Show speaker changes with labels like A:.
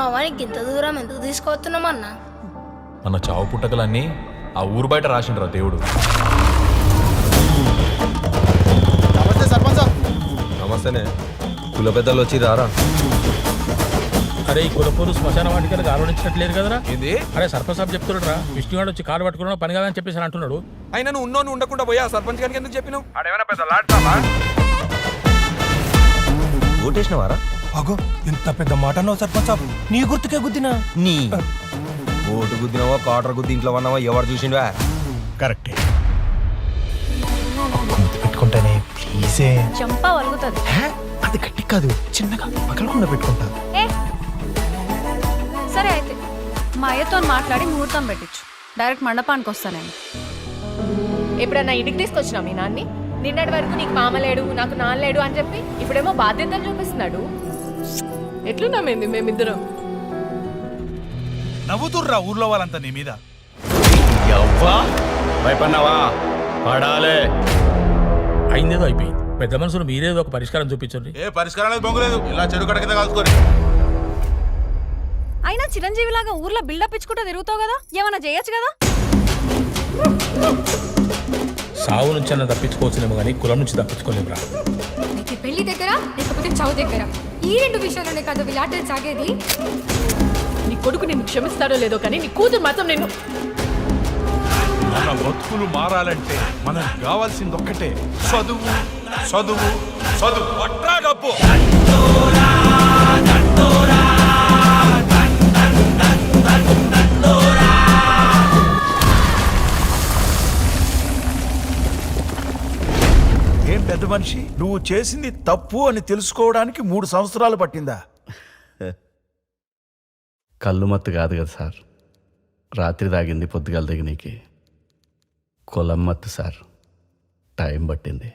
A: బావానికి ఇంత దూరం ఎందుకు తీసుకొస్తున్నామన్నా?
B: మన చావు పుట్టకలన్నీ ఆ ఊరు బయట రాసిండ్రా దేవుడు.
C: నమస్తే సర్పంచ్.
D: నమస్తేనే. కుల పెద్దలు వచ్చి రారా.
E: అరే ఈ కులపూరు శ్మశాన వాటికలు ఆలోచించట్లేదు కదరా.
D: ఏంది?
E: అరే సర్పంచ్ సాబ్ చెప్తున్నాడు రా, విష్ణుగాడు వచ్చి కారు పట్టుకున్నా పని కాదని చెప్పేసి అంటున్నాడు.
D: అయినా నువ్వు ఉన్నోని ఉండకుండా పోయా సర్పంచ్ గారికి ఎందుకు చెప్పినావు? ఓటేసినవారా?
C: అగో ఇంత పెద్ద మాట అన్నావు సర్పంచ్ సాబ్. నీ గుర్తుకే గుద్దినా?
D: నీ ఓటు గుద్దినావా కాటర్ గుద్ది ఇంట్లో ఉన్నావా ఎవరు చూసిండా?
C: కరెక్టే. పెట్టుకుంటానే ప్లీజే.
F: చంపా వలుగుతుంది.
C: అది గట్టి కాదు, చిన్నగా పగలకుండా పెట్టుకుంటా.
F: సరే అయితే మా అయ్యతో మాట్లాడి ముహూర్తం పెట్టించు. డైరెక్ట్ మండపానికి వస్తా నేను.
G: ఎప్పుడన్నా ఇంటికి తీసుకొచ్చినావు మీ నాన్ని? నిన్నటి వరకు నీకు మామలేడు నాకు నాన్నలేడు అని చెప్పి ఇప్పుడేమో బాధ్యతలు చూపిస్తున్నాడు. ఎట్లున్నామేంది మేమిద్దరం?
C: నవ్వుతుర్రా ఊర్లో వాళ్ళంతా నీ మీద.
H: భయపడినావా? పడాలే.
E: అయిందేదో అయిపోయింది. పెద్ద మనుషులు మీరేదో ఒక పరిష్కారం చూపించండి.
C: ఏ పరిష్కారాలకు బొంగులేదు, ఇలా చెడు కడ కింద కలుసుకొని.
F: అయినా చిరంజీవి లాగా ఊర్లో బిల్డప్ ఇచ్చుకుంటూ తిరుగుతావు కదా, ఏమన్నా చేయొచ్చు కదా.
E: సావు నుంచి అన్న తప్పించుకోవచ్చునేమో కానీ కులం నుంచి తప్పించుకోలేము రా.
I: నీకు పెళ్లి దగ్గర లేకపోతే చావు దగ్గర, ఈ రెండు విషయాల్లోనే కాదు విలాటలు సాగేది.
G: నీ కొడుకు నిన్ను క్షమిస్తాడో లేదో కానీ నీ కూతురు మాత్రం నేను.
C: మన బతుకులు మారాలంటే మనకు కావాల్సింది ఒక్కటే, చదువు చదువు చదువు. పట్రా డబ్బు.
J: ఏం పెద్ద మనిషి, నువ్వు చేసింది తప్పు అని తెలుసుకోవడానికి 3 సంవత్సరాలు పట్టిందా?
H: కళ్ళు మత్తు కాదు కదా సార్, రాత్రి తాగింది పొద్దుగాల దిగనీకి. కులం మత్తు సార్, టైం పట్టింది.